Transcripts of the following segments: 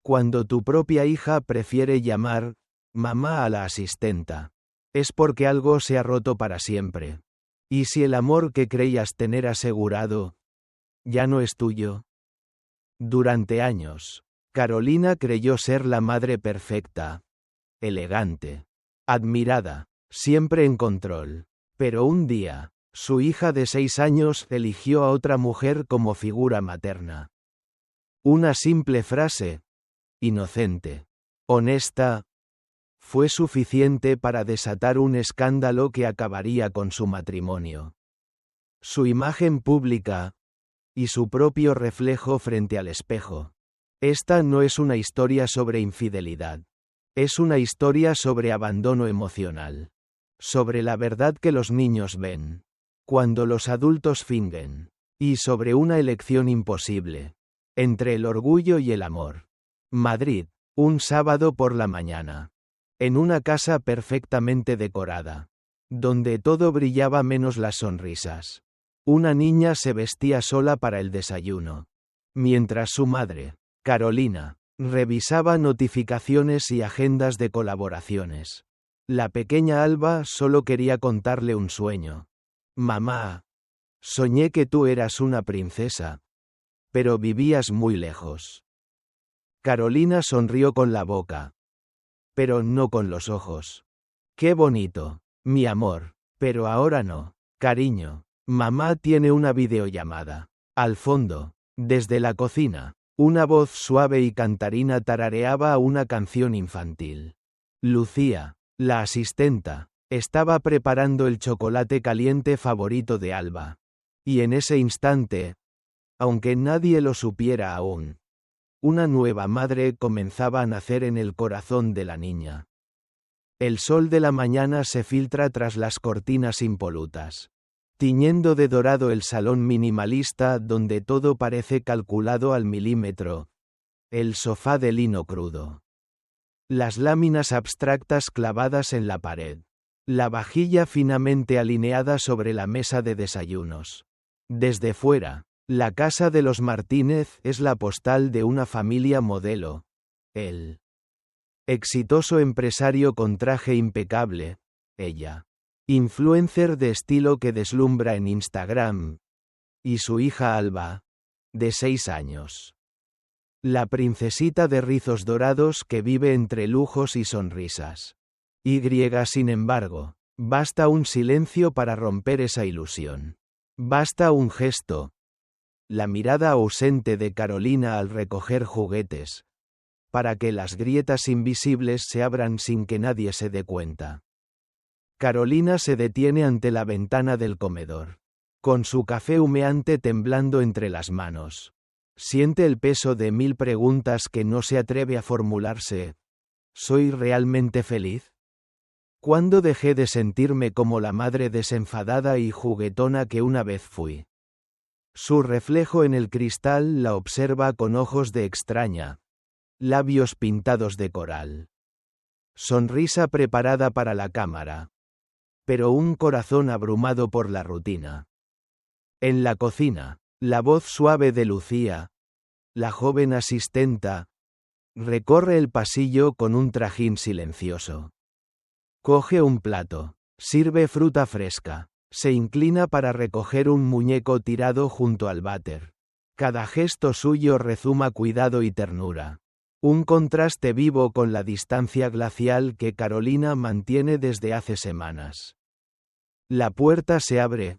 Cuando tu propia hija prefiere llamar mamá a la asistenta, es porque algo se ha roto para siempre. ¿Y si el amor que creías tener asegurado ya no es tuyo? Durante años, Carolina creyó ser la madre perfecta, elegante, admirada, siempre en control. Pero un día, su hija de 6 años eligió a otra mujer como figura materna. Una simple frase, inocente, honesta, fue suficiente para desatar un escándalo que acabaría con su matrimonio. Su imagen pública y su propio reflejo frente al espejo. Esta no es una historia sobre infidelidad. Es una historia sobre abandono emocional. Sobre la verdad que los niños ven cuando los adultos fingen. Y sobre una elección imposible entre el orgullo y el amor. Madrid, un sábado por la mañana. En una casa perfectamente decorada, donde todo brillaba menos las sonrisas. Una niña se vestía sola para el desayuno, mientras su madre, Carolina, revisaba notificaciones y agendas de colaboraciones. La pequeña Alba solo quería contarle un sueño. Mamá, soñé que tú eras una princesa, pero vivías muy lejos. Carolina sonrió con la boca, pero no con los ojos. Qué bonito, mi amor, pero ahora no, cariño. Mamá tiene una videollamada. Al fondo, desde la cocina, una voz suave y cantarina tarareaba una canción infantil. Lucía, la asistenta, estaba preparando el chocolate caliente favorito de Alba. Y en ese instante, aunque nadie lo supiera aún, una nueva madre comenzaba a nacer en el corazón de la niña. El sol de la mañana se filtra tras las cortinas impolutas, tiñendo de dorado el salón minimalista donde todo parece calculado al milímetro. El sofá de lino crudo. Las láminas abstractas clavadas en la pared. La vajilla finamente alineada sobre la mesa de desayunos. Desde fuera, la casa de los Martínez es la postal de una familia modelo. El exitoso empresario con traje impecable, ella. Influencer de estilo que deslumbra en Instagram. Y su hija Alba, de 6 años. La princesita de rizos dorados que vive entre lujos y sonrisas. Sin embargo, basta un silencio para romper esa ilusión. Basta un gesto. La mirada ausente de Carolina al recoger juguetes. Para que las grietas invisibles se abran sin que nadie se dé cuenta. Carolina se detiene ante la ventana del comedor. Con su café humeante temblando entre las manos. Siente el peso de 1000 preguntas que no se atreve a formularse. ¿Soy realmente feliz? ¿Cuándo dejé de sentirme como la madre desenfadada y juguetona que una vez fui? Su reflejo en el cristal la observa con ojos de extraña. Labios pintados de coral. Sonrisa preparada para la cámara. Pero un corazón abrumado por la rutina. En la cocina, la voz suave de Lucía, la joven asistenta, recorre el pasillo con un trajín silencioso. Coge un plato, sirve fruta fresca, se inclina para recoger un muñeco tirado junto al váter. Cada gesto suyo rezuma cuidado y ternura. Un contraste vivo con la distancia glacial que Carolina mantiene desde hace semanas. La puerta se abre.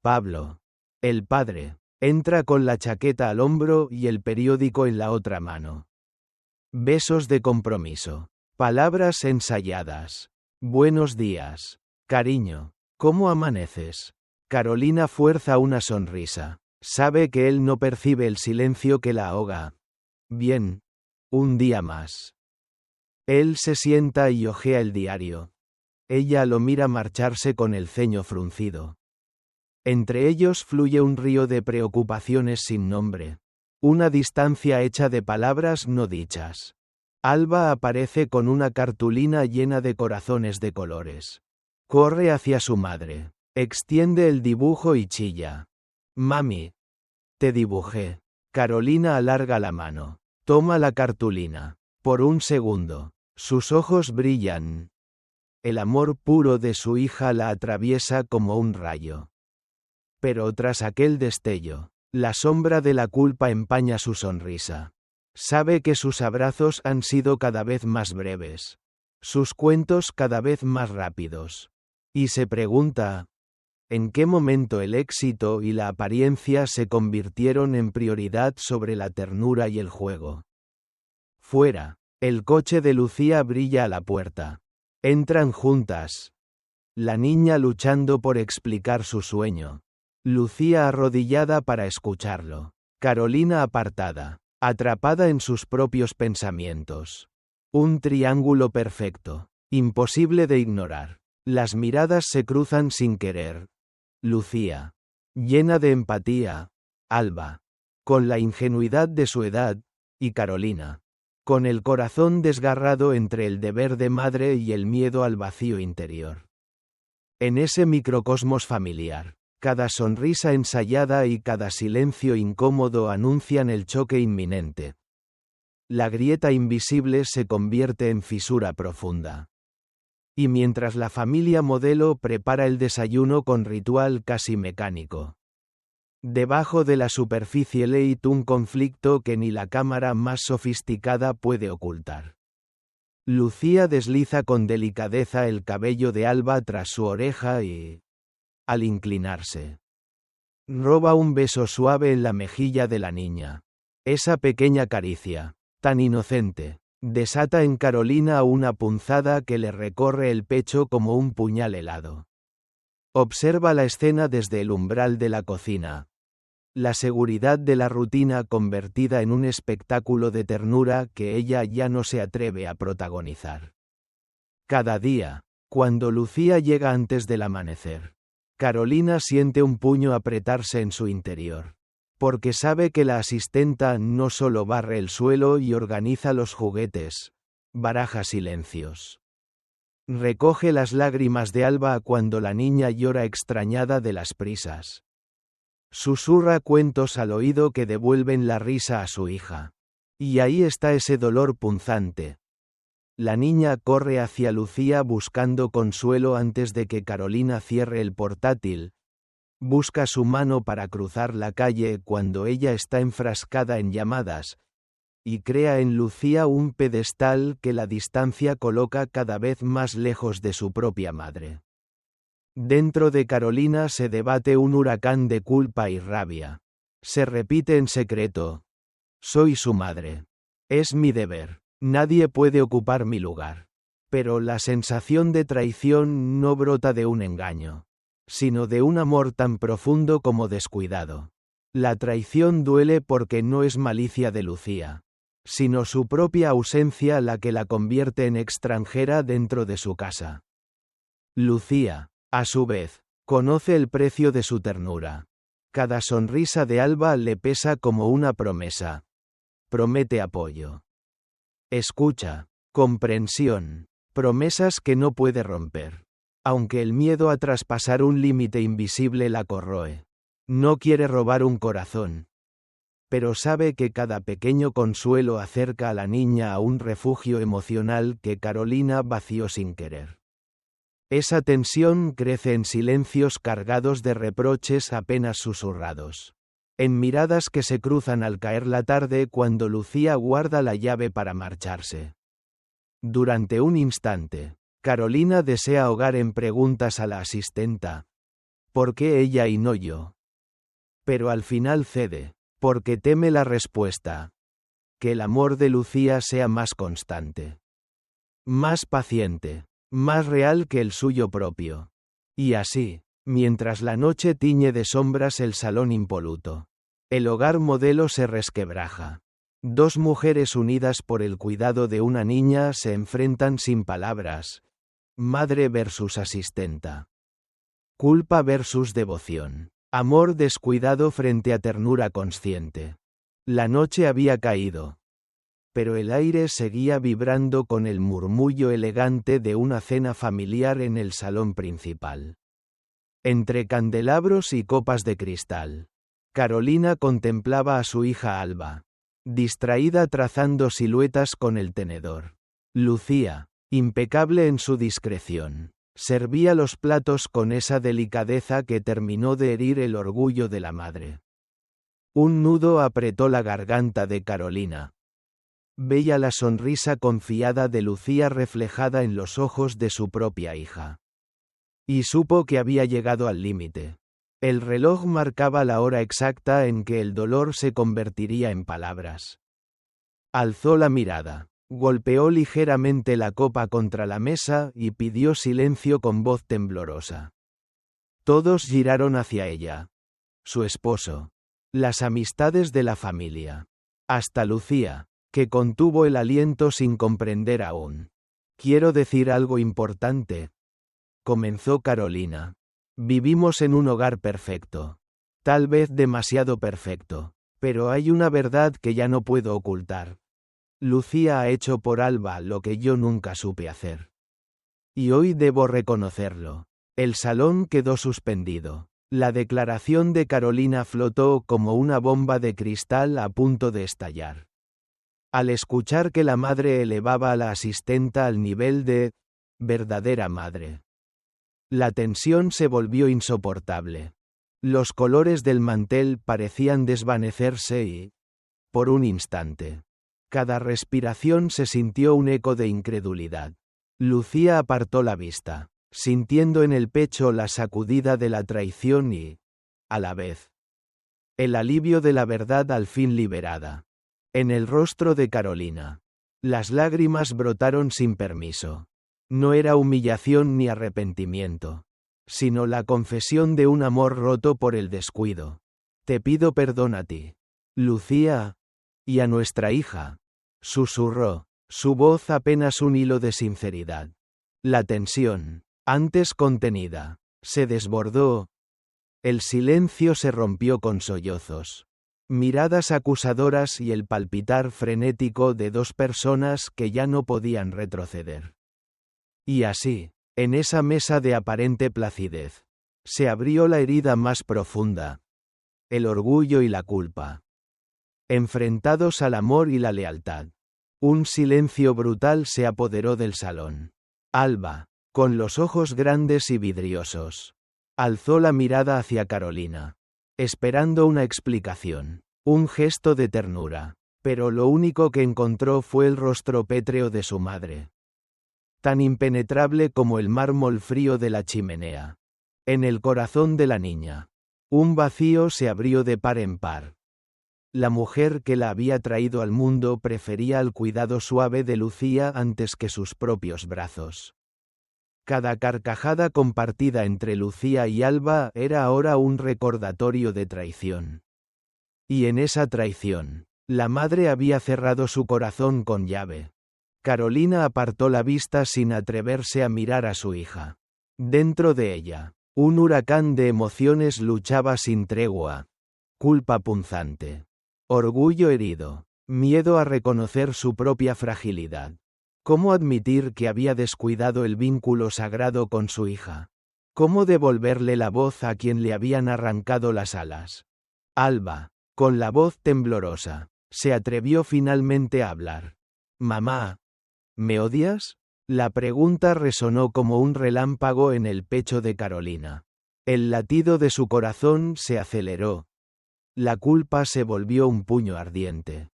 Pablo, el padre, entra con la chaqueta al hombro y el periódico en la otra mano. Besos de compromiso. Palabras ensayadas. Buenos días, cariño. ¿Cómo amaneces? Carolina fuerza una sonrisa. Sabe que él no percibe el silencio que la ahoga. Bien. Un día más. Él se sienta y hojea el diario. Ella lo mira marcharse con el ceño fruncido. Entre ellos fluye un río de preocupaciones sin nombre. Una distancia hecha de palabras no dichas. Alba aparece con una cartulina llena de corazones de colores. Corre hacia su madre. Extiende el dibujo y chilla. Mami. Te dibujé. Carolina alarga la mano. Toma la cartulina. Por un segundo, sus ojos brillan. El amor puro de su hija la atraviesa como un rayo. Pero tras aquel destello, la sombra de la culpa empaña su sonrisa. Sabe que sus abrazos han sido cada vez más breves, sus cuentos cada vez más rápidos. Y se pregunta, ¿en qué momento el éxito y la apariencia se convirtieron en prioridad sobre la ternura y el juego? Fuera, el coche de Lucía brilla a la puerta. Entran juntas. La niña luchando por explicar su sueño. Lucía arrodillada para escucharlo. Carolina apartada, atrapada en sus propios pensamientos. Un triángulo perfecto, imposible de ignorar. Las miradas se cruzan sin querer. Lucía, llena de empatía. Alba, con la ingenuidad de su edad. Y Carolina, con el corazón desgarrado entre el deber de madre y el miedo al vacío interior. En ese microcosmos familiar, cada sonrisa ensayada y cada silencio incómodo anuncian el choque inminente. La grieta invisible se convierte en fisura profunda. Y mientras la familia modelo prepara el desayuno con ritual casi mecánico. Debajo de la superficie leí un conflicto que ni la cámara más sofisticada puede ocultar. Lucía desliza con delicadeza el cabello de Alba tras su oreja y, al inclinarse, roba un beso suave en la mejilla de la niña. Esa pequeña caricia, tan inocente, desata en Carolina una punzada que le recorre el pecho como un puñal helado. Observa la escena desde el umbral de la cocina. La seguridad de la rutina convertida en un espectáculo de ternura que ella ya no se atreve a protagonizar. Cada día, cuando Lucía llega antes del amanecer, Carolina siente un puño apretarse en su interior, porque sabe que la asistenta no solo barre el suelo y organiza los juguetes, baraja silencios. Recoge las lágrimas de Alba cuando la niña llora extrañada de las prisas. Susurra cuentos al oído que devuelven la risa a su hija. Y ahí está ese dolor punzante. La niña corre hacia Lucía buscando consuelo antes de que Carolina cierre el portátil. Busca su mano para cruzar la calle cuando ella está enfrascada en llamadas, y crea en Lucía un pedestal que la distancia coloca cada vez más lejos de su propia madre. Dentro de Carolina se debate un huracán de culpa y rabia. Se repite en secreto. Soy su madre. Es mi deber. Nadie puede ocupar mi lugar. Pero la sensación de traición no brota de un engaño, sino de un amor tan profundo como descuidado. La traición duele porque no es malicia de Lucía, sino su propia ausencia la que la convierte en extranjera dentro de su casa. Lucía, a su vez, conoce el precio de su ternura. Cada sonrisa de Alba le pesa como una promesa. Promete apoyo. Escucha, comprensión, promesas que no puede romper. Aunque el miedo a traspasar un límite invisible la corroe. No quiere robar un corazón. Pero sabe que cada pequeño consuelo acerca a la niña a un refugio emocional que Carolina vació sin querer. Esa tensión crece en silencios cargados de reproches apenas susurrados. En miradas que se cruzan al caer la tarde cuando Lucía guarda la llave para marcharse. Durante un instante, Carolina desea ahogar en preguntas a la asistenta. ¿Por qué ella y no yo? Pero al final cede, porque teme la respuesta. Que el amor de Lucía sea más constante. Más paciente. Más real que el suyo propio. Y así, mientras la noche tiñe de sombras el salón impoluto, el hogar modelo se resquebraja. Dos mujeres unidas por el cuidado de una niña se enfrentan sin palabras. Madre versus asistenta. Culpa versus devoción. Amor descuidado frente a ternura consciente. La noche había caído. Pero el aire seguía vibrando con el murmullo elegante de una cena familiar en el salón principal. Entre candelabros y copas de cristal, Carolina contemplaba a su hija Alba. distraída trazando siluetas con el tenedor. Lucía, impecable en su discreción, servía los platos con esa delicadeza que terminó de herir el orgullo de la madre. Un nudo apretó la garganta de Carolina. Veía la sonrisa confiada de Lucía reflejada en los ojos de su propia hija. Y supo que había llegado al límite. El reloj marcaba la hora exacta en que el dolor se convertiría en palabras. Alzó la mirada, golpeó ligeramente la copa contra la mesa y pidió silencio con voz temblorosa. Todos giraron hacia ella. Su esposo. Las amistades de la familia. Hasta Lucía, que contuvo el aliento sin comprender aún. «Quiero decir algo importante», comenzó Carolina. «Vivimos en un hogar perfecto. Tal vez demasiado perfecto. Pero hay una verdad que ya no puedo ocultar. Lucía ha hecho por Alba lo que yo nunca supe hacer. Y hoy debo reconocerlo». El salón quedó suspendido. La declaración de Carolina flotó como una bomba de cristal a punto de estallar. Al escuchar que la madre elevaba a la asistenta al nivel de verdadera madre, la tensión se volvió insoportable. Los colores del mantel parecían desvanecerse y, por un instante, cada respiración se sintió un eco de incredulidad. Lucía apartó la vista, sintiendo en el pecho la sacudida de la traición y, a la vez, el alivio de la verdad al fin liberada. En el rostro de Carolina, las lágrimas brotaron sin permiso. No era humillación ni arrepentimiento, sino la confesión de un amor roto por el descuido. «Te pido perdón a ti, Lucía, y a nuestra hija», susurró, su voz apenas un hilo de sinceridad. La tensión, antes contenida, se desbordó. El silencio se rompió con sollozos, miradas acusadoras y el palpitar frenético de dos personas que ya no podían retroceder. Y así, en esa mesa de aparente placidez, se abrió la herida más profunda. El orgullo y la culpa. Enfrentados al amor y la lealtad. Un silencio brutal se apoderó del salón. Alba, con los ojos grandes y vidriosos, alzó la mirada hacia Carolina, esperando una explicación, un gesto de ternura, pero lo único que encontró fue el rostro pétreo de su madre, tan impenetrable como el mármol frío de la chimenea. En el corazón de la niña, un vacío se abrió de par en par. La mujer que la había traído al mundo prefería el cuidado suave de Lucía antes que sus propios brazos. Cada carcajada compartida entre Lucía y Alba era ahora un recordatorio de traición. Y en esa traición, la madre había cerrado su corazón con llave. Carolina apartó la vista sin atreverse a mirar a su hija. Dentro de ella, un huracán de emociones luchaba sin tregua. Culpa punzante. Orgullo herido. Miedo a reconocer su propia fragilidad. ¿Cómo admitir que había descuidado el vínculo sagrado con su hija? ¿Cómo devolverle la voz a quien le habían arrancado las alas? Alba, con la voz temblorosa, se atrevió finalmente a hablar. «Mamá, ¿me odias?». La pregunta resonó como un relámpago en el pecho de Carolina. El latido de su corazón se aceleró. La culpa se volvió un puño ardiente.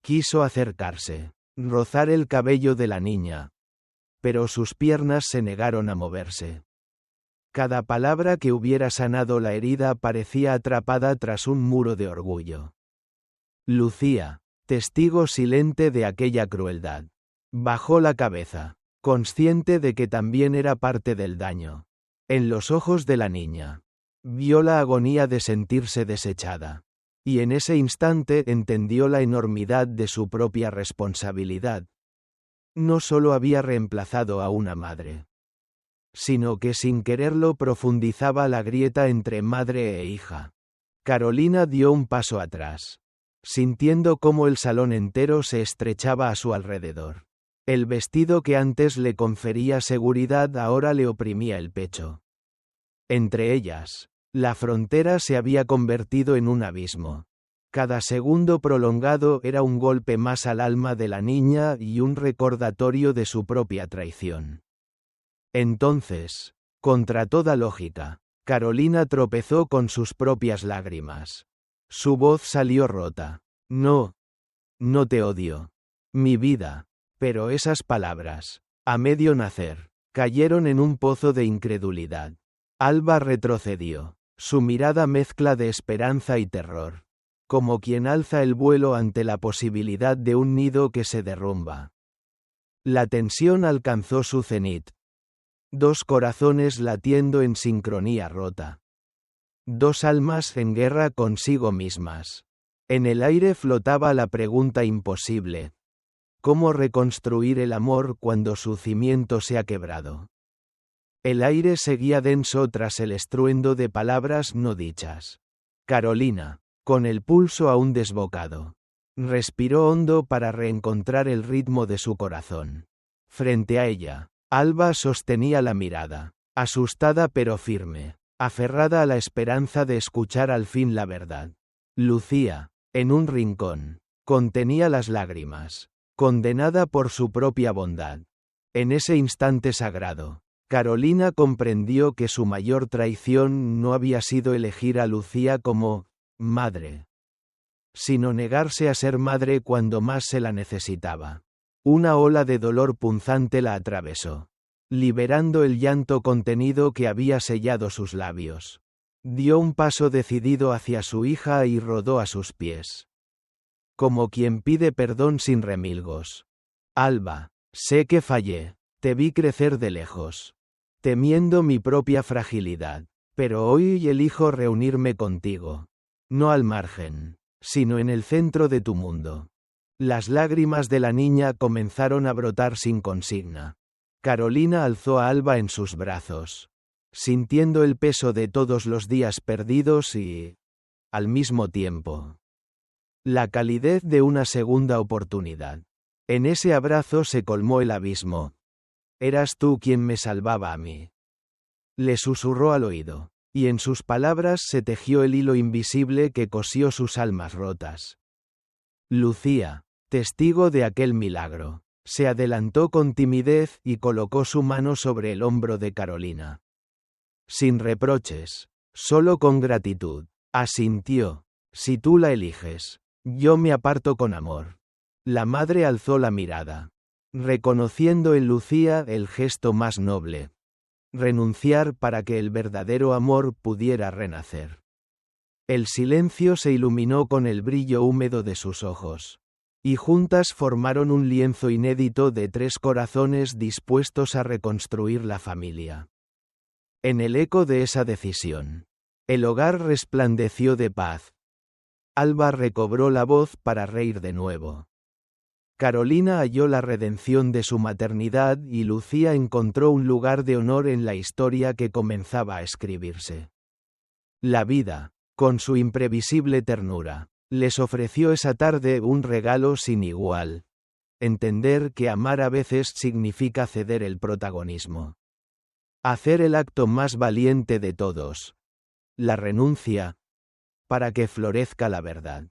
Quiso acercarse, rozar el cabello de la niña, pero sus piernas se negaron a moverse. Cada palabra que hubiera sanado la herida parecía atrapada tras un muro de orgullo. Lucía, testigo silente de aquella crueldad, bajó la cabeza, consciente de que también era parte del daño. En los ojos de la niña, vio la agonía de sentirse desechada. Y en ese instante entendió la enormidad de su propia responsabilidad. No solo había reemplazado a una madre, sino que sin quererlo profundizaba la grieta entre madre e hija. Carolina dio un paso atrás, sintiendo cómo el salón entero se estrechaba a su alrededor. El vestido que antes le confería seguridad ahora le oprimía el pecho. Entre ellas, la frontera se había convertido en un abismo. Cada segundo prolongado era un golpe más al alma de la niña y un recordatorio de su propia traición. Entonces, contra toda lógica, Carolina tropezó con sus propias lágrimas. Su voz salió rota. No te odio. Mi vida. Pero esas palabras, a medio nacer, cayeron en un pozo de incredulidad. Alba retrocedió, su mirada mezcla de esperanza y terror, como quien alza el vuelo ante la posibilidad de un nido que se derrumba. La tensión alcanzó su cenit. Dos corazones latiendo en sincronía rota. Dos almas en guerra consigo mismas. En el aire flotaba la pregunta imposible. ¿Cómo reconstruir el amor cuando su cimiento se ha quebrado? El aire seguía denso tras el estruendo de palabras no dichas. Carolina, con el pulso aún desbocado, respiró hondo para reencontrar el ritmo de su corazón. Frente a ella, Alba sostenía la mirada, asustada pero firme, aferrada a la esperanza de escuchar al fin la verdad. Lucía, en un rincón, contenía las lágrimas, condenada por su propia bondad. En ese instante sagrado, Carolina comprendió que su mayor traición no había sido elegir a Lucía como madre, sino negarse a ser madre cuando más se la necesitaba. Una ola de dolor punzante la atravesó, liberando el llanto contenido que había sellado sus labios. Dio un paso decidido hacia su hija y rodó a sus pies, como quien pide perdón sin remilgos. Alba, sé que fallé, te vi crecer de lejos, temiendo mi propia fragilidad, pero hoy elijo reunirme contigo, no al margen, sino en el centro de tu mundo. Las lágrimas de la niña comenzaron a brotar sin consigna. Carolina alzó a Alba en sus brazos, sintiendo el peso de todos los días perdidos y, al mismo tiempo, la calidez de una segunda oportunidad. En ese abrazo se colmó el abismo. Eras tú quien me salvaba a mí. Le susurró al oído, y en sus palabras se tejió el hilo invisible que cosió sus almas rotas. Lucía, testigo de aquel milagro, se adelantó con timidez y colocó su mano sobre el hombro de Carolina. Sin reproches, solo con gratitud, asintió. Si tú la eliges, yo me aparto con amor. La madre alzó la mirada, reconociendo en Lucía el gesto más noble. Renunciar para que el verdadero amor pudiera renacer. El silencio se iluminó con el brillo húmedo de sus ojos, y juntas formaron un lienzo inédito de tres corazones dispuestos a reconstruir la familia. En el eco de esa decisión, el hogar resplandeció de paz. Alba recobró la voz para reír de nuevo. Carolina halló la redención de su maternidad y Lucía encontró un lugar de honor en la historia que comenzaba a escribirse. La vida, con su imprevisible ternura, les ofreció esa tarde un regalo sin igual. Entender que amar a veces significa ceder el protagonismo. Hacer el acto más valiente de todos. La renuncia, para que florezca la verdad.